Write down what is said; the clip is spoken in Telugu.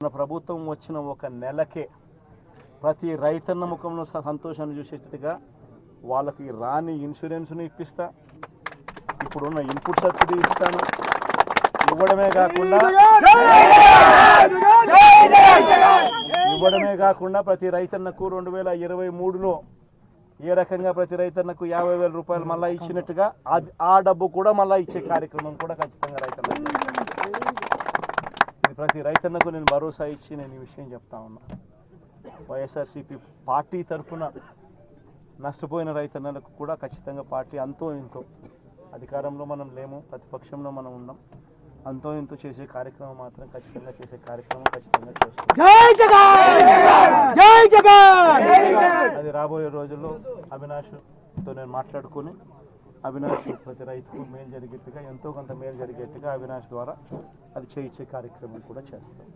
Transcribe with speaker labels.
Speaker 1: మన ప్రభుత్వం వచ్చిన ఒక నెలకే ప్రతి రైతన్న ముఖంలో సంతోషాన్ని చూసేటట్టుగా వాళ్ళకి రాని ఇన్సూరెన్స్ను ఇప్పిస్తా, ఇప్పుడున్న ఇన్పుట్ సబ్సిడీ ఇస్తాను. ఇవ్వడమే కాకుండా ప్రతి రైతన్నకు 2023లో ఏ రకంగా ప్రతి రైతన్నకు 50,000 రూపాయలు మళ్ళీ ఇచ్చినట్టుగా ఆ డబ్బు కూడా మళ్ళీ ఇచ్చే కార్యక్రమం కూడా ఖచ్చితంగా రైతన్నకు. ప్రతి రైతన్నకు నేను భరోసా ఇచ్చి నేను ఈ విషయం చెప్తా ఉన్నా. వైఎస్ఆర్సీపీ పార్టీ తరఫున నష్టపోయిన రైతన్నలకు కూడా ఖచ్చితంగా పార్టీ అంతో ఇంతో, అధికారంలో మనం లేము, ప్రతిపక్షంలో మనం ఉన్నాం, అంతో ఇంతో చేసే కార్యక్రమం మాత్రం ఖచ్చితంగా చేసే కార్యక్రమం ఖచ్చితంగా చేస్తాం. అది రాబోయే రోజుల్లో అవినాష్తో నేను మాట్లాడుకుని అవినాష్ ప్రతి రైతుకు మేలు జరిగేట్టుగా, ఎంతో కొంత మేలు జరిగేట్టుగా అవినాష్ ద్వారా అది చేయించే కార్యక్రమం కూడా చేస్తాం.